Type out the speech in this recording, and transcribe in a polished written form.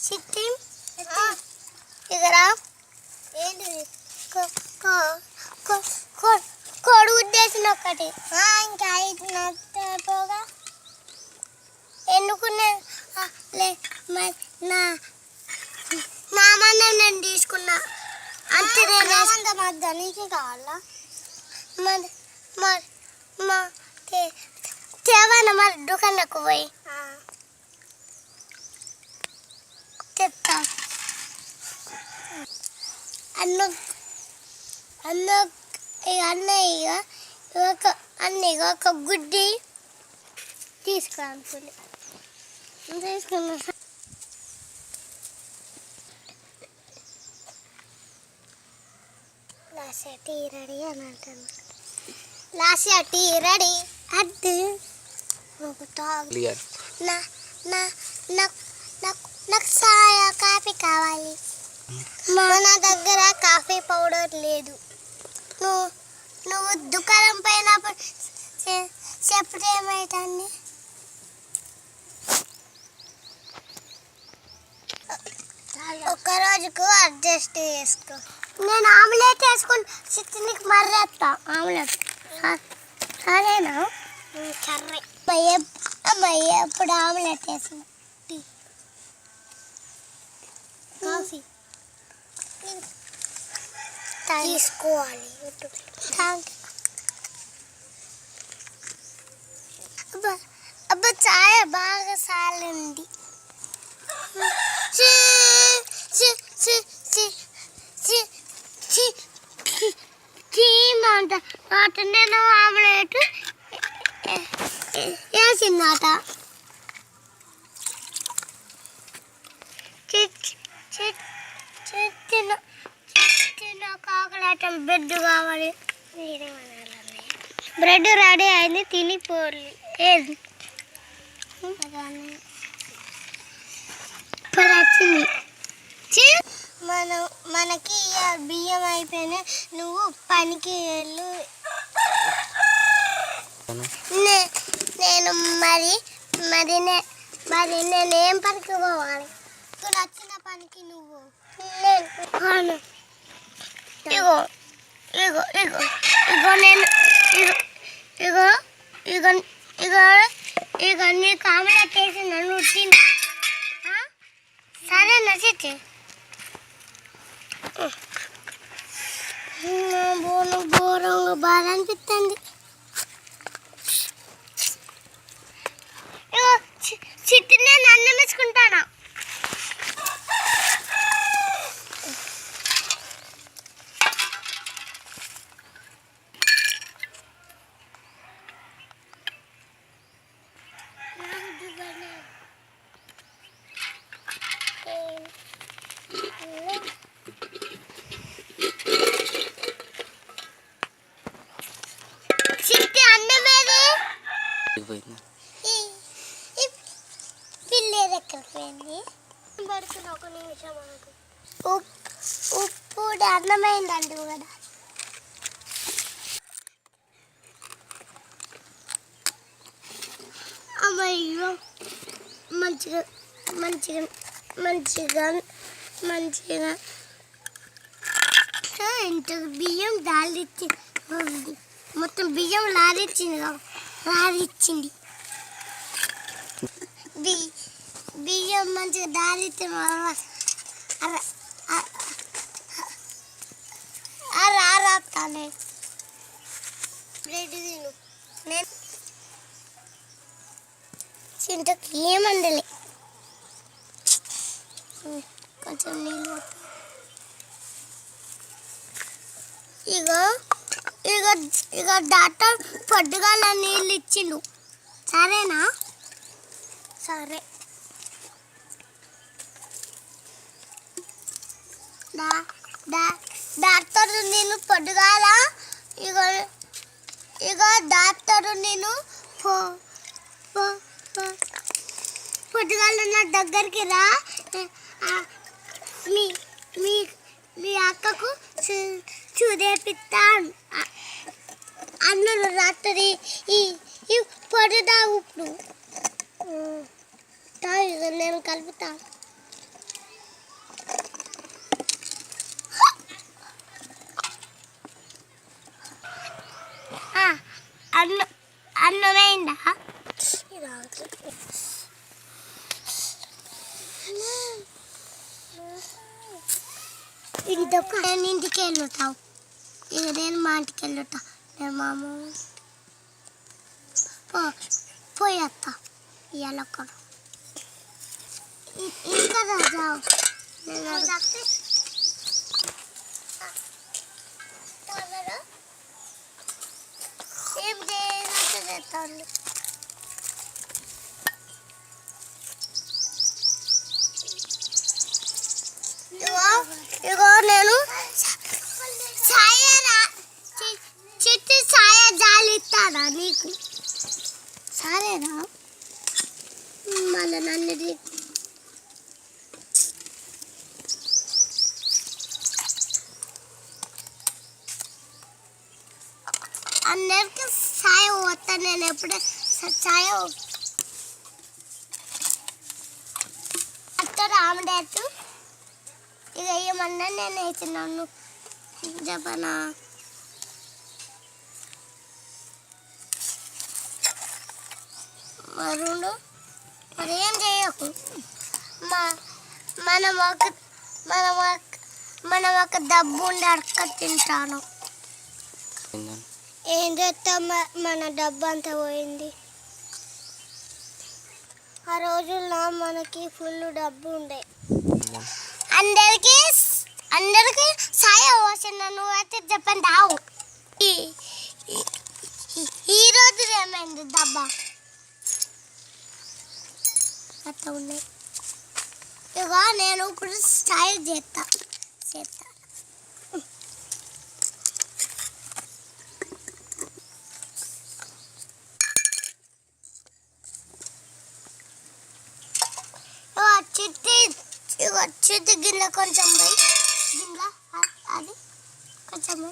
చిట్టి ఇగరా ఏంటిది కోడి ఉద్దేశం ఒకటి ఇంకా అయిపోగా ఎన్నుకునే నా మందం నేను తీసుకున్నా అంతే మధ్య నీకే కావాలా తేవన్నా మరి దుకాణకు పోయి చెప్తా అన్నయ్య ఒక గుడ్డి తీసుకురానుకోండి తీసుకున్నా లాస్ట్ టీ రెడీ అని అంటాను లాస్ట్ టీ రెడీ అది నాకు కాఫీ కావాలి మన దగ్గర కాఫీ పౌడర్ లేదు నువ్వు దుకాణం పోయినప్పుడు చెప్తే ఏమవుతుంది ఒక్క రోజుకు అడ్జస్ట్ చేసుకో నేను ఆమ్లెట్ వేసుకుని చికెన్కి మర్రేస్తా ఆమ్లెట్ సరేనా సరే అమ్మాయి ఎప్పుడు ఆమ్లెట్ వేసిన కాఫీ తీసుకోవాలి అబ్బా చాయ బాగా సాలింది అంట నేను ఆమ్లెట్ వేసిందట కాకలాటం బ్రెడ్ కావాలి బ్రెడ్ రెడీ అయింది తినిపోలి ఏది వచ్చింది మనకి బియ్యం అయిపోయినా నువ్వు పనికి వెళ్ళు నేను మరి నేనేం పనికి పోవాలి నువ్వు నచ్చిన పనికి నువ్వు ఇగో ఇగో ఇగో ఇగో నేను ఇగో ఇగో ఇగో ఇగో నీకు ఆమ్లెట్ వేసి నన్ను తిను సరే నచ్చితే బోరంగా బాగా అనిపిస్తుంది చిట్టి నేను అన్నం వేసుకుంటానా చిట్టి అన్నం పిల్లేది ఎక్కడికి పోయింది పడుతున్నా ఒక నిమిషం ఉప్పు అన్నమైందండి కదా అమ్మయ్యో మంచిగా మంచిగా మంచిగా మంచిగా ఇంత బియ్యం దాల్చి మొత్తం బియ్యం లారిచ్చింది బియ్యం మంచిగా దాలితే రాస్తానే బ్రెడ్ తిను నేను చింతకి ఏమండలే కొంచెం నీళ్ళు ఇగో ఇగో ఇగో డాక్టర్ పొద్దుగాల నీళ్ళు ఇచ్చిండు సరేనా సరే డాక్టర్ నేను పొద్దుగాల ఇగో ఇగో డాక్టర్ నేను పొద్దుగాల నా దగ్గరికి రా మీ అక్కకు చూదేపిస్తాను అన్నులు రాత్రి ఈ పొడుదా ఉప్పుడు నేను కలుపుతాను నేను ఇంటికి వెళ్ళుతావు ఇక నేను మా ఇంటికి వెళ్ళుతా నేను మా అమ్మ పోయేస్తా ఇవాళ ఒక్కడు ఇంకా రాజావు నేను ఏం చేస్తాను ఇగో నేను చెట్టు ఛాయ జాలి ఇస్తారా నీకు సరేనా మళ్ళీ నన్ను అందరికి ఛాయ పోతా నేను ఎప్పుడే ఛాయ అత్త రామడేట్టు ఇక ఏమన్నా నేను వేసినాను చెప్పనా మరుడు మరి ఏం చేయకు మనం ఒక డబ్బు ఉండి అడక తింటాను ఏం చేస్తా మన డబ్బు అంతా పోయింది ఆ రోజుల్లో మనకి ఫుల్ డబ్బు ఉండే అందరికి సాయ పోసిన నువ్వైతే చెప్పండి రావు ఈ రోజు ఏమైంది డబ్బా అట్లా ఉన్నాయి ఇక నేను ఇప్పుడు స్టైల్ చేస్తా చిట్టి గిన్నె కొంచెం పోయి గిన్నె అది కొంచెం